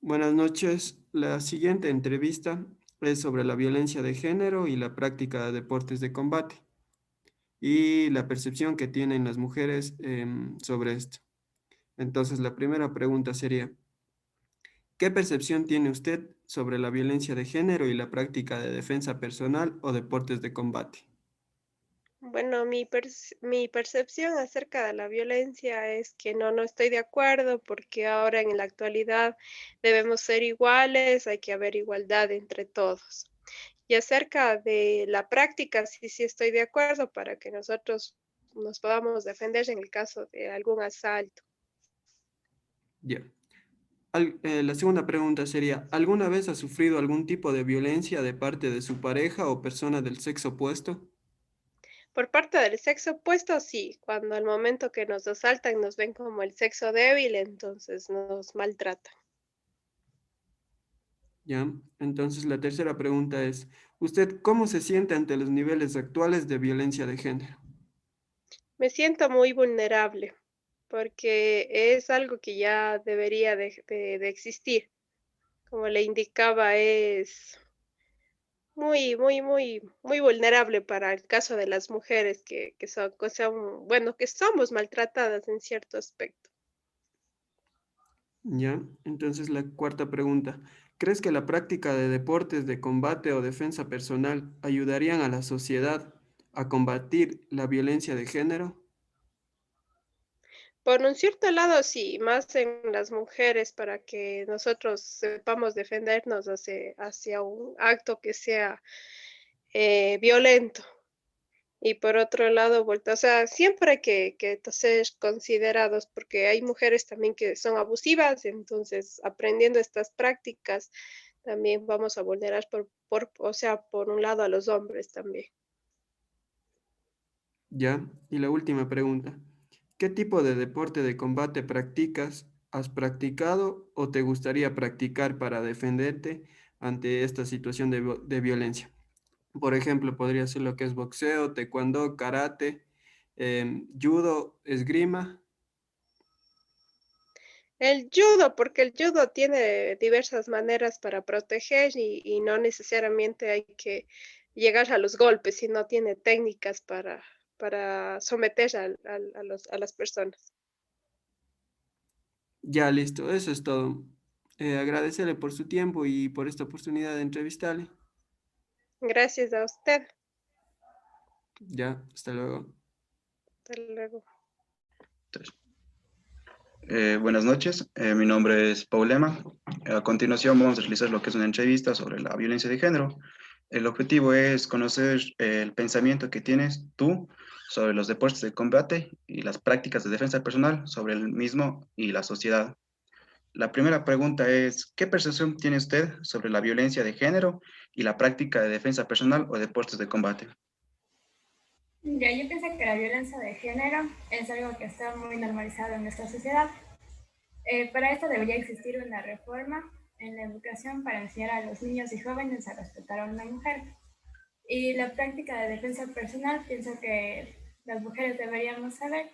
Buenas noches. La siguiente entrevista es sobre la violencia de género y la práctica de deportes de combate y la percepción que tienen las mujeres sobre esto. Entonces, la primera pregunta sería, ¿qué percepción tiene usted sobre la violencia de género y la práctica de defensa personal o deportes de combate? Bueno, mi percepción acerca de la violencia es que no estoy de acuerdo porque ahora en la actualidad debemos ser iguales, hay que haber igualdad entre todos. Y acerca de la práctica, sí estoy de acuerdo para que nosotros nos podamos defender en el caso de algún asalto. Ya. La segunda pregunta sería, ¿alguna vez ha sufrido algún tipo de violencia de parte de su pareja o persona del sexo opuesto? Por parte del sexo opuesto, sí, cuando al momento que nos asaltan nos ven como el sexo débil, entonces nos maltratan. ¿Ya? Entonces la tercera pregunta es, ¿usted cómo se siente ante los niveles actuales de violencia de género? Me siento muy vulnerable, porque es algo que ya debería de existir. Como le indicaba, es muy vulnerable para el caso de las mujeres que son, bueno, que somos maltratadas en cierto aspecto. ¿Ya? Entonces la cuarta pregunta, ¿crees que la práctica de deportes de combate o defensa personal ayudarían a la sociedad a combatir la violencia de género? Por un cierto lado, sí, más en las mujeres para que nosotros sepamos defendernos hacia un acto que sea violento. Y por otro lado, vuelta, o sea, siempre hay que ser considerados, porque hay mujeres también que son abusivas, entonces aprendiendo estas prácticas también vamos a vulnerar o sea, por un lado a los hombres también. ¿Ya? Y la última pregunta, ¿qué tipo de deporte de combate practicas, has practicado o te gustaría practicar para defenderte ante esta situación de violencia? Por ejemplo, podría ser lo que es boxeo, taekwondo, karate, judo, esgrima. El judo, porque el judo tiene diversas maneras para proteger y no necesariamente hay que llegar a los golpes, sino tiene técnicas para someter a las personas. Ya, listo, eso es todo. Agradecerle por su tiempo y por esta oportunidad de entrevistarle. Gracias a usted. Ya, hasta luego. Hasta luego. Tres. Buenas noches, mi nombre es Paulema. A continuación vamos a realizar lo que es una entrevista sobre la violencia de género. El objetivo es conocer el pensamiento que tienes tú sobre los deportes de combate y las prácticas de defensa personal sobre el mismo y la sociedad. La primera pregunta es, ¿qué percepción tiene usted sobre la violencia de género y la práctica de defensa personal o deportes de combate? Ya, yo pienso que la violencia de género es algo que está muy normalizado en nuestra sociedad. Para esto debería existir una reforma en la educación para enseñar a los niños y jóvenes a respetar a una mujer. Y la práctica de defensa personal pienso que las mujeres deberíamos saber,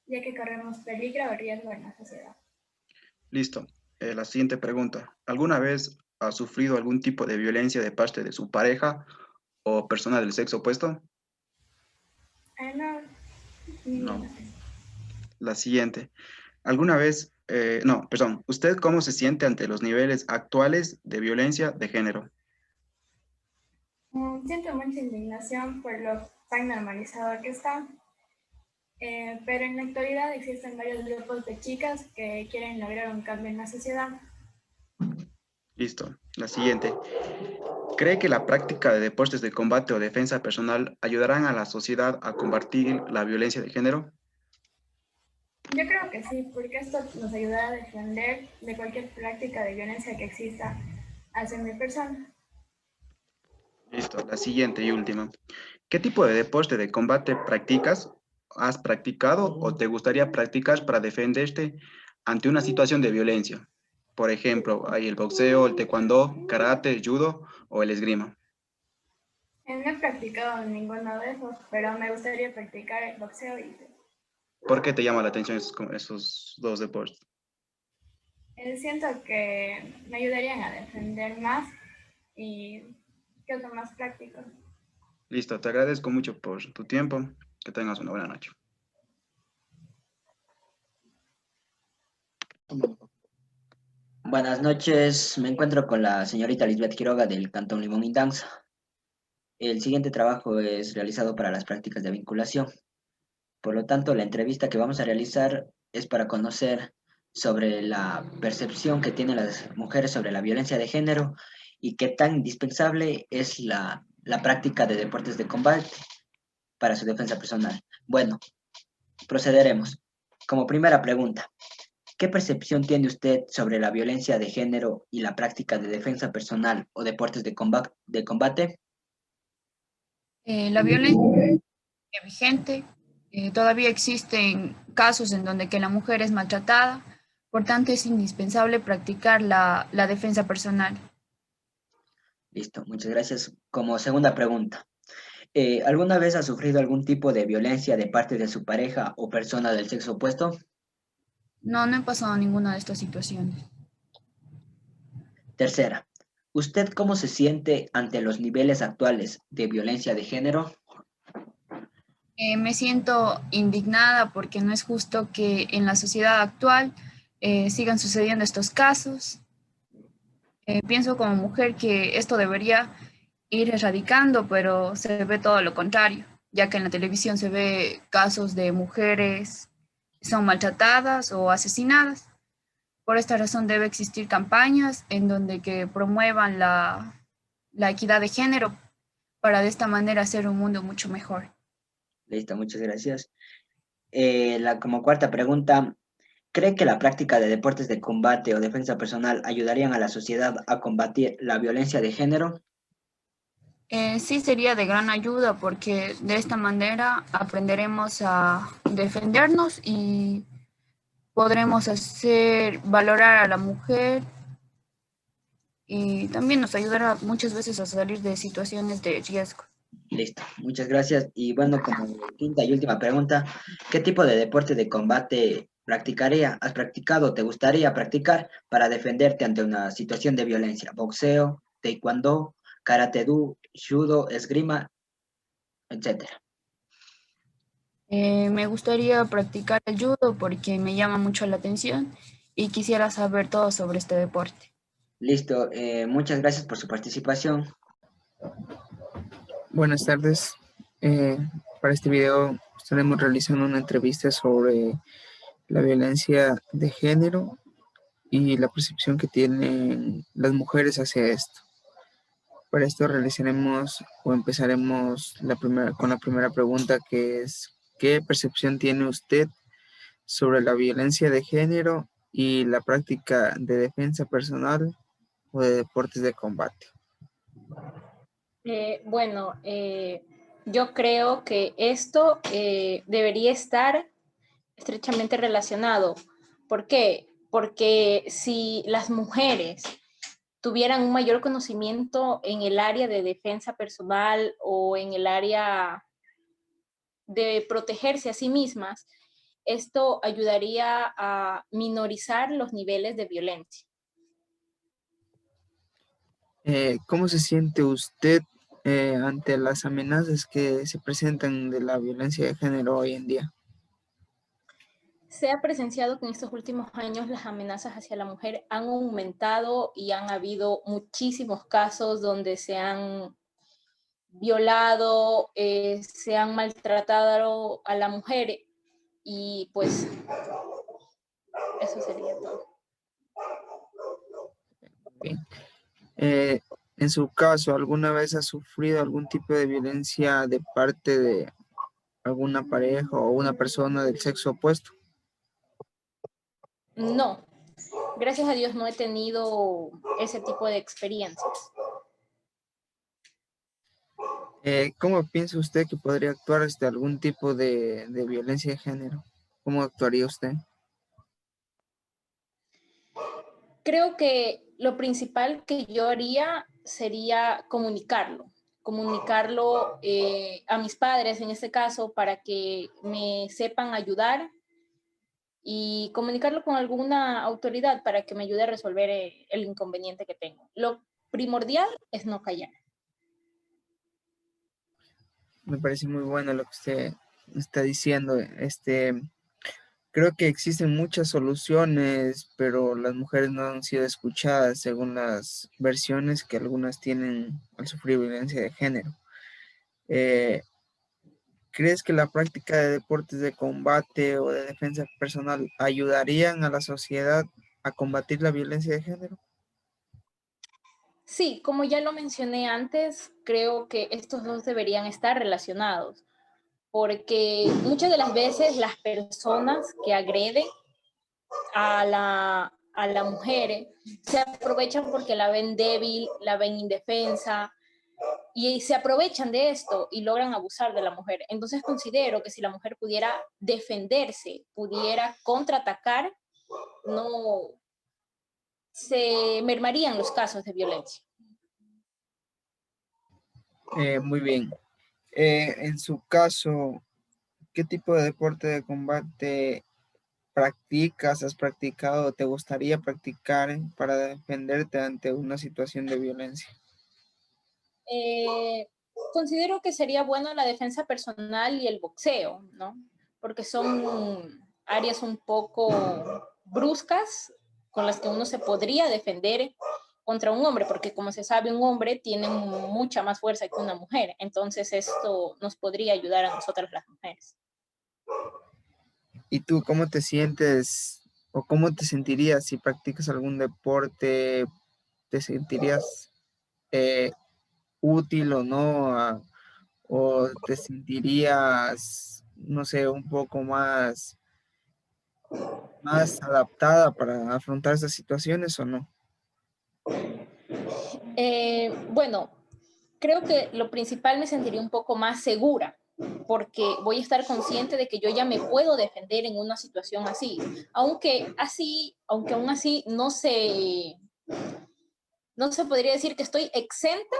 ya que corremos peligro o riesgo en la sociedad. Listo. La siguiente pregunta. ¿Alguna vez ha sufrido algún tipo de violencia de parte de su pareja o persona del sexo opuesto? No, ninguna No. vez. La siguiente. ¿Alguna vez, no, perdón, ¿usted cómo se siente ante los niveles actuales de violencia de género? Siento mucha indignación por lo tan normalizado que está, pero en la actualidad existen varios grupos de chicas que quieren lograr un cambio en la sociedad. Listo. La siguiente. ¿Cree que la práctica de deportes de combate o defensa personal ayudarán a la sociedad a combatir la violencia de género? Yo creo que sí, porque esto nos ayudará a defender de cualquier práctica de violencia que exista hacia mi persona. Listo. La siguiente y última. ¿Qué tipo de deporte de combate practicas, has practicado o te gustaría practicar para defenderte ante una situación de violencia? Por ejemplo, hay el boxeo, el taekwondo, karate, el judo o el esgrima. No he practicado ninguno de esos, pero me gustaría practicar el boxeo y ¿Por qué te llama la atención esos dos deportes? Siento que me ayudarían a defender más y que otro más práctico. Listo, te agradezco mucho por tu tiempo. Que tengas una buena noche. Buenas noches, me encuentro con la señorita Lisbeth Quiroga del Cantón Limón Indanza. El siguiente trabajo es realizado para las prácticas de vinculación. Por lo tanto, la entrevista que vamos a realizar es para conocer sobre la percepción que tienen las mujeres sobre la violencia de género y qué tan indispensable es la práctica de deportes de combate para su defensa personal. Bueno, procederemos. Como primera pregunta, ¿qué percepción tiene usted sobre la violencia de género y la práctica de defensa personal o deportes de combate? La violencia vigente, todavía existen casos en donde que la mujer es maltratada, por tanto es indispensable practicar la defensa personal. Listo, muchas gracias. Como segunda pregunta, ¿alguna vez ha sufrido algún tipo de violencia de parte de su pareja o persona del sexo opuesto? No, no he pasado ninguna de estas situaciones. Tercera, ¿usted cómo se siente ante los niveles actuales de violencia de género? Me siento indignada porque no es justo que en la sociedad actual sigan sucediendo estos casos. Pienso como mujer que esto debería ir erradicando, pero se ve todo lo contrario, ya que en la televisión se ve casos de mujeres que son maltratadas o asesinadas. Por esta razón debe existir campañas en donde que promuevan la equidad de género para de esta manera hacer un mundo mucho mejor. Listo, muchas gracias. Como cuarta pregunta, ¿cree que la práctica de deportes de combate o defensa personal ayudarían a la sociedad a combatir la violencia de género? Sí sería de gran ayuda porque de esta manera aprenderemos a defendernos y podremos hacer valorar a la mujer y también nos ayudará muchas veces a salir de situaciones de riesgo. Listo, muchas gracias. Y bueno, como quinta y última pregunta, ¿qué tipo de deporte de combate has practicado, te gustaría practicar para defenderte ante una situación de violencia? Boxeo, taekwondo, karate-do, judo, esgrima, etcétera. Me gustaría practicar el judo porque me llama mucho la atención y quisiera saber todo sobre este deporte. Listo, muchas gracias por su participación. Buenas tardes. Eh, para este video estaremos realizando una entrevista sobre la violencia de género y la percepción que tienen las mujeres hacia esto. Para esto realizaremos o empezaremos con la primera pregunta, que es: ¿qué percepción tiene usted sobre la violencia de género y la práctica de defensa personal o de deportes de combate? Yo creo que esto debería estar estrechamente relacionado. ¿Por qué? Porque si las mujeres tuvieran un mayor conocimiento en el área de defensa personal o en el área de protegerse a sí mismas, esto ayudaría a minorizar los niveles de violencia. ¿Cómo se siente usted ante las amenazas que se presentan de la violencia de género hoy en día? Se ha presenciado que en estos últimos años las amenazas hacia la mujer han aumentado y han habido muchísimos casos donde se han violado, se han maltratado a la mujer y pues eso sería todo. Bien. En su caso, ¿alguna vez ha sufrido algún tipo de violencia de parte de alguna pareja o una persona del sexo opuesto? No, gracias a Dios no he tenido ese tipo de experiencias. ¿Cómo piensa usted que podría actuar ante algún tipo de violencia de género? ¿Cómo actuaría usted? Creo que lo principal que yo haría sería comunicarlo a mis padres en este caso para que me sepan ayudar y comunicarlo con alguna autoridad para que me ayude a resolver el inconveniente que tengo. Lo primordial es no callar. Me parece muy bueno lo que usted está diciendo. Creo que existen muchas soluciones, pero las mujeres no han sido escuchadas según las versiones que algunas tienen al sufrir violencia de género. Eh, ¿Crees que la práctica de deportes de combate o de defensa personal ayudarían a la sociedad a combatir la violencia de género? Sí, como ya lo mencioné antes, creo que estos dos deberían estar relacionados, porque muchas de las veces las personas que agreden a la mujer se aprovechan porque la ven débil, la ven indefensa, y se aprovechan de esto y logran abusar de la mujer. Entonces considero que si la mujer pudiera defenderse, pudiera contraatacar, no se mermarían los casos de violencia. Muy bien. En su caso, ¿qué tipo de deporte de combate practicas, has practicado o te gustaría practicar para defenderte ante una situación de violencia? Considero que sería bueno la defensa personal y el boxeo, ¿no? Porque son áreas un poco bruscas con las que uno se podría defender contra un hombre, porque como se sabe, un hombre tiene mucha más fuerza que una mujer. Entonces esto nos podría ayudar a nosotras las mujeres. ¿Y tú cómo te sientes o cómo te sentirías si practicas algún deporte? ¿Te sentirías útil o no? ¿O te sentirías, no sé, un poco más adaptada para afrontar esas situaciones o no? Bueno, creo que lo principal me sentiría un poco más segura, porque voy a estar consciente de que yo ya me puedo defender en una situación así, aunque aún así no se podría decir que estoy exenta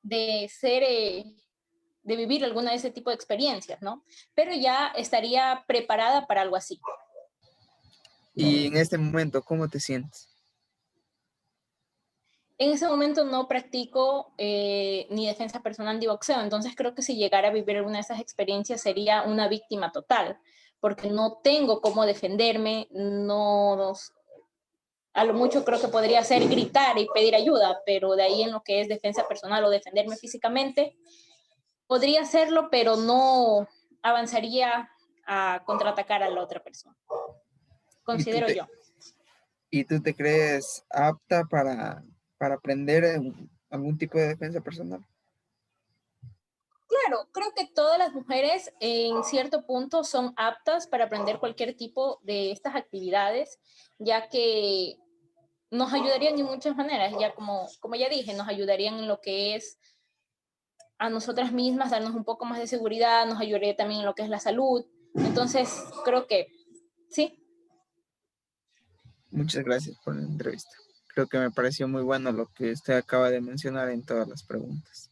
de de vivir alguna de ese tipo de experiencias, ¿no? Pero ya estaría preparada para algo así. Y en este momento, ¿cómo te sientes? En ese momento no practico ni defensa personal ni boxeo, entonces creo que si llegara a vivir alguna de esas experiencias sería una víctima total, porque no tengo cómo defenderme, a lo mucho creo que podría ser gritar y pedir ayuda, pero de ahí en lo que es defensa personal o defenderme físicamente, podría hacerlo, pero no avanzaría a contraatacar a la otra persona, ¿Y tú considero te, yo. y tú te crees apta para aprender algún tipo de defensa personal? Claro, creo que todas las mujeres en cierto punto son aptas para aprender cualquier tipo de estas actividades, ya que nos ayudarían de muchas maneras, ya como ya dije, nos ayudarían en lo que es a nosotras mismas, darnos un poco más de seguridad, nos ayudaría también en lo que es la salud. Entonces, creo que sí. Muchas gracias por la entrevista. Creo que me pareció muy bueno lo que usted acaba de mencionar en todas las preguntas.